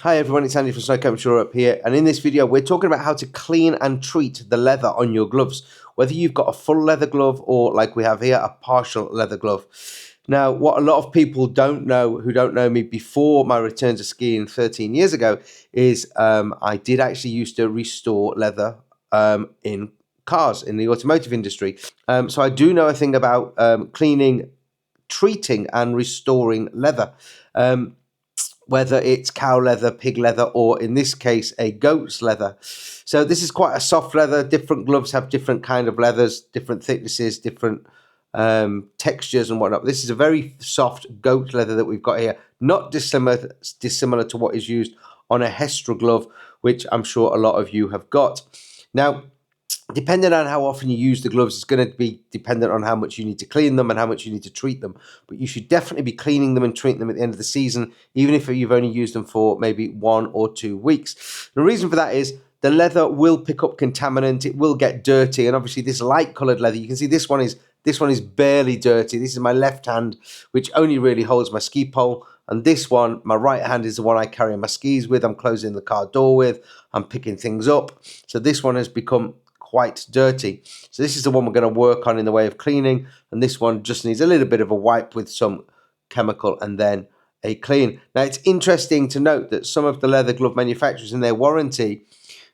Hi everyone, it's Andy from Snow Coach Europe here, and in this video we're talking about how to clean and treat the leather on your gloves, whether you've got a full leather glove or, like we have here, a partial leather glove. Now, what a lot of people don't know, who don't know me before my return to skiing 13 years ago, is I did actually used to restore leather in cars, in the automotive industry. So I do know a thing about cleaning, treating and restoring leather. Whether it's cow leather, pig leather, or in this case, a goat's leather. So this is quite a soft leather. Different gloves have different kind of leathers, different thicknesses, different textures and whatnot. This is a very soft goat leather that we've got here, not dissimilar to what is used on a Hestra glove, which I'm sure a lot of you have got. Now, depending on how often you use the gloves, it's going to be dependent on how much you need to clean them and how much you need to treat them. But you should definitely be cleaning them and treating them at the end of the season, even if you've only used them for maybe 1 or 2 weeks. The reason for that is the leather will pick up contaminant, it will get dirty, and obviously this light coloured leather, you can see this one is barely dirty. This is my left hand, which only really holds my ski pole. And this one, my right hand, is the one I carry my skis with. I'm closing the car door with. I'm picking things up. So this one has become quite dirty. So this is the one we're going to work on in the way of cleaning, and this one just needs a little bit of a wipe with some chemical and then a clean. Now, it's interesting to note that some of the leather glove manufacturers in their warranty,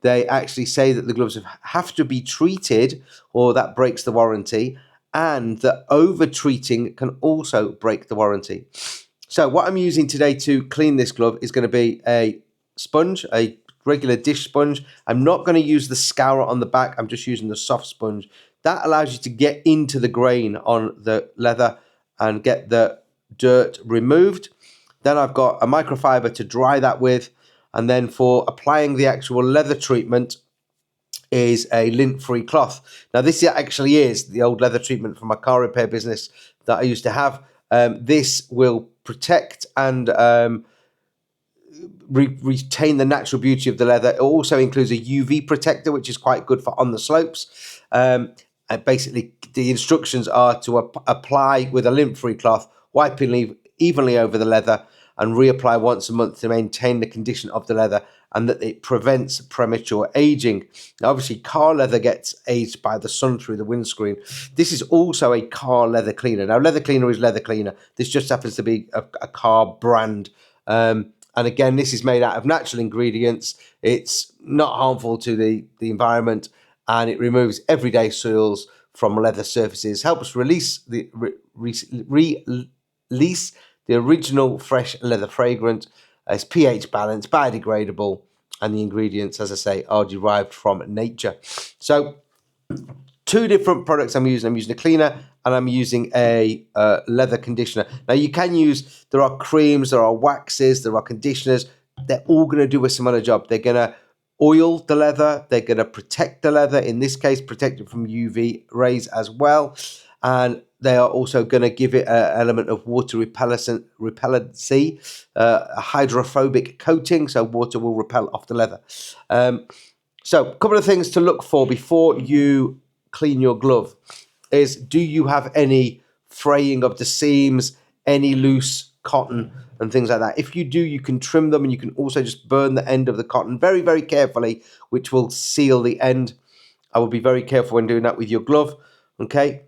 they actually say that the gloves have to be treated or that breaks the warranty, and that over treating can also break the warranty. So what I'm using today to clean this glove is going to be a sponge, a regular dish sponge. I'm not going to use the scourer on the back. I'm just using the soft sponge. That allows you to get into the grain on the leather and get the dirt removed. Then I've got a microfiber to dry that with. And then for applying the actual leather treatment is a lint-free cloth. Now, this actually is the old leather treatment from my car repair business that I used to have. This will protect and retain the natural beauty of the leather. It also includes a UV protector, which is quite good for on the slopes. And basically, the instructions are to apply with a lint-free cloth, wiping evenly over the leather, and reapply once a month to maintain the condition of the leather, and that it prevents premature aging. Now, obviously, car leather gets aged by the sun through the windscreen. This is also a car leather cleaner. Now, leather cleaner is leather cleaner. This just happens to be a car brand. And again, this is made out of natural ingredients. It's not harmful to the environment, and it removes everyday soils from leather surfaces, helps release the original fresh leather fragrance. It's pH balanced, biodegradable, and the ingredients, as I say, are derived from nature. So 2 different products I'm using. I'm using a cleaner and I'm using a leather conditioner. Now, you can use, there are creams, there are waxes, there are conditioners. They're all going to do a similar job. They're going to oil the leather. They're going to protect the leather. In this case, protect it from UV rays as well. And they are also going to give it an element of water repellency, a hydrophobic coating, so water will repel off the leather. So a couple of things to look for before you clean your glove is, do you have any fraying of the seams, any loose cotton and things like that? If you do, you can trim them, and you can also just burn the end of the cotton very, very carefully, which will seal the end. I will be very careful when doing that with your glove, okay?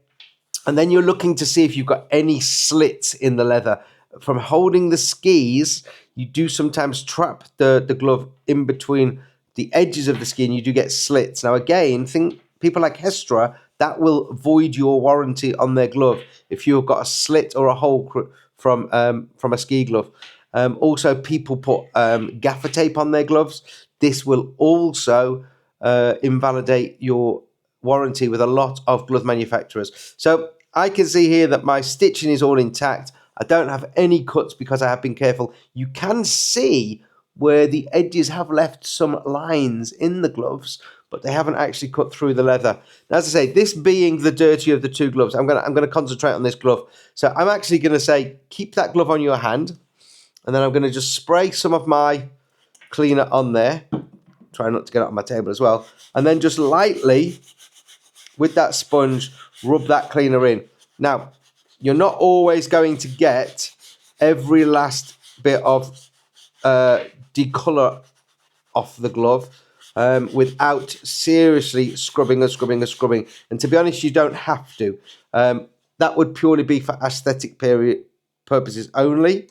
And then you're looking to see if you've got any slits in the leather. From holding the skis, you do sometimes trap the glove in between the edges of the ski, and you do get slits. Now, again, think people like Hestra, that will void your warranty on their glove if you've got a slit or a hole from a ski glove. Also, people put gaffer tape on their gloves. This will also invalidate your warranty with a lot of glove manufacturers. So I can see here that my stitching is all intact. I don't have any cuts because I have been careful. You can see where the edges have left some lines in the gloves, but they haven't actually cut through the leather. Now, as I say, this being the dirtier of the 2 gloves, I'm gonna concentrate on this glove. So I'm actually gonna say, keep that glove on your hand, and then I'm gonna just spray some of my cleaner on there. Try not to get it on my table as well. And then just lightly, with that sponge, rub that cleaner in. Now, you're not always going to get every last bit of decolor off the glove without seriously scrubbing. And to be honest, you don't have to. That would purely be for aesthetic purposes only.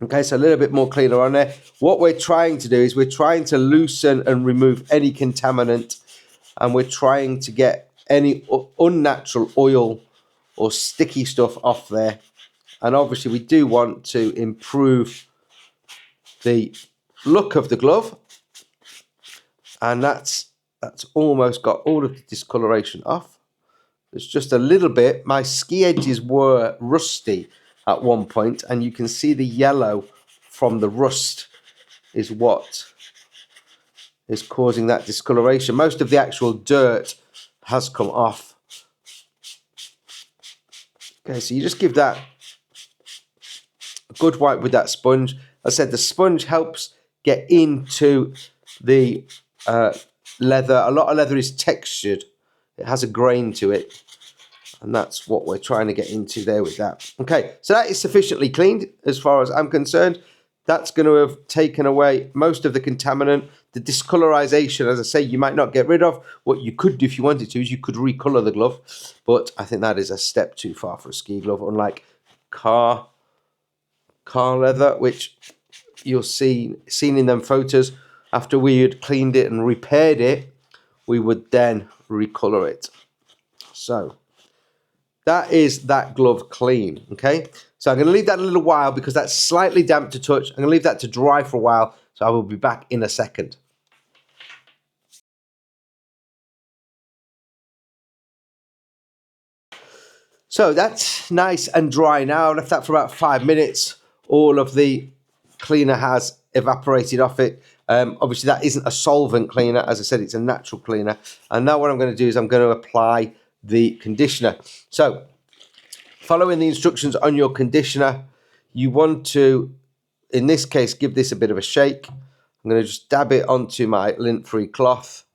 Okay, so a little bit more cleaner on there. What we're trying to do is we're trying to loosen and remove any contaminant, and we're trying to get any unnatural oil or sticky stuff off there. And obviously we do want to improve the look of the glove, and that's almost got all of the discoloration off. There's just a little bit. My ski edges were rusty at one point, and you can see the yellow from the rust is what is causing that discoloration. Most of the actual dirt has come off. Okay, so you just give that a good wipe with that sponge. As I said, the sponge helps get into the leather. A lot of leather is textured. It has a grain to it. And that's what we're trying to get into there with that. Okay, so that is sufficiently cleaned as far as I'm concerned. That's going to have taken away most of the contaminant. The discolorization, as I say, you might not get rid of. What you could do if you wanted to is you could recolor the glove. But I think that is a step too far for a ski glove, unlike car leather, which you'll see seen in them photos. After we had cleaned it and repaired it, we would then recolor it. So that is that glove clean, okay? So I'm going to leave that a little while because that's slightly damp to touch. I'm going to leave that to dry for a while, so I will be back in a second. So that's nice and dry now. I left that for about 5 minutes. All of the cleaner has evaporated off it. Obviously, that isn't a solvent cleaner. As I said, it's a natural cleaner. And now what I'm going to do is I'm going to apply the conditioner. So following the instructions on your conditioner, you want to, in this case, give this a bit of a shake. I'm going to just dab it onto my lint-free cloth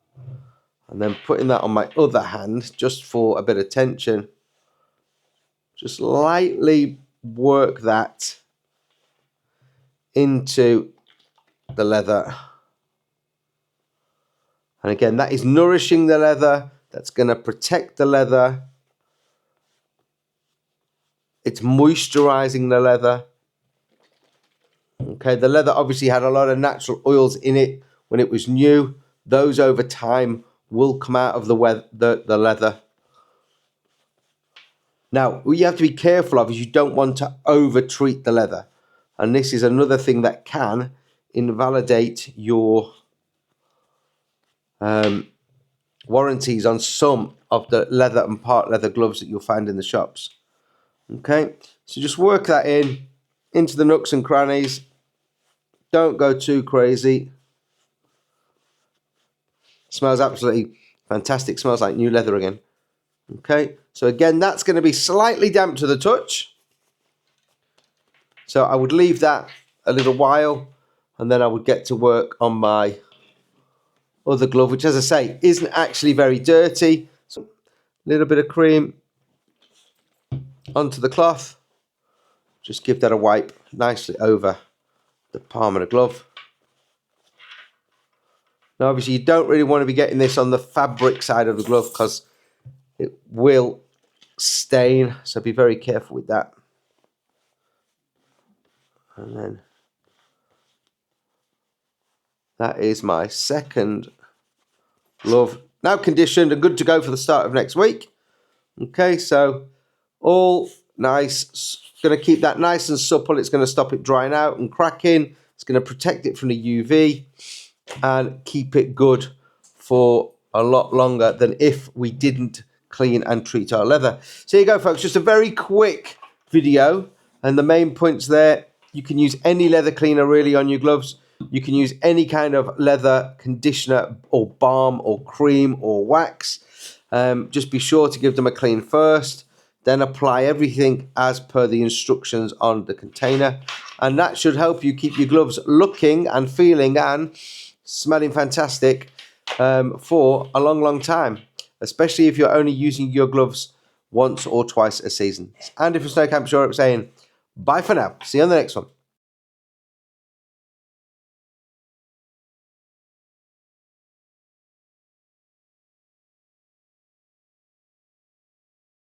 and then putting that on my other hand just for a bit of tension. Just lightly work that into the leather. And again, that is nourishing the leather. That's going to protect the leather. It's moisturizing the leather. Okay, the leather obviously had a lot of natural oils in it when it was new. Those over time will come out of the leather. Now, what you have to be careful of is you don't want to over-treat the leather. And this is another thing that can invalidate your warranties on some of the leather and part leather gloves that you'll find in the shops. Okay, so just work that into the nooks and crannies. Don't go too crazy. Smells absolutely fantastic. Smells like new leather again. Okay, so again, that's going to be slightly damp to the touch. So I would leave that a little while, and then I would get to work on my other glove, which, as I say, isn't actually very dirty. So a little bit of cream onto the cloth. Just give that a wipe nicely over the palm of the glove. Now, obviously, you don't really want to be getting this on the fabric side of the glove because it will stain, so be very careful with that. And then that is my second glove. Now conditioned and good to go for the start of next week. Okay, so all nice. Going to keep that nice and supple. It's going to stop it drying out and cracking. It's going to protect it from the UV and keep it good for a lot longer than if we didn't clean and treat our leather. So here you go, folks. Just a very quick video. And the main points there, you can use any leather cleaner really on your gloves. You can use any kind of leather conditioner or balm or cream or wax. Just be sure to give them a clean first. Then apply everything as per the instructions on the container. And that should help you keep your gloves looking and feeling and smelling fantastic for a long, long time. Especially if you're only using your gloves once or twice a season. And if you're Snow Camp Europe saying, bye for now. See you on the next one.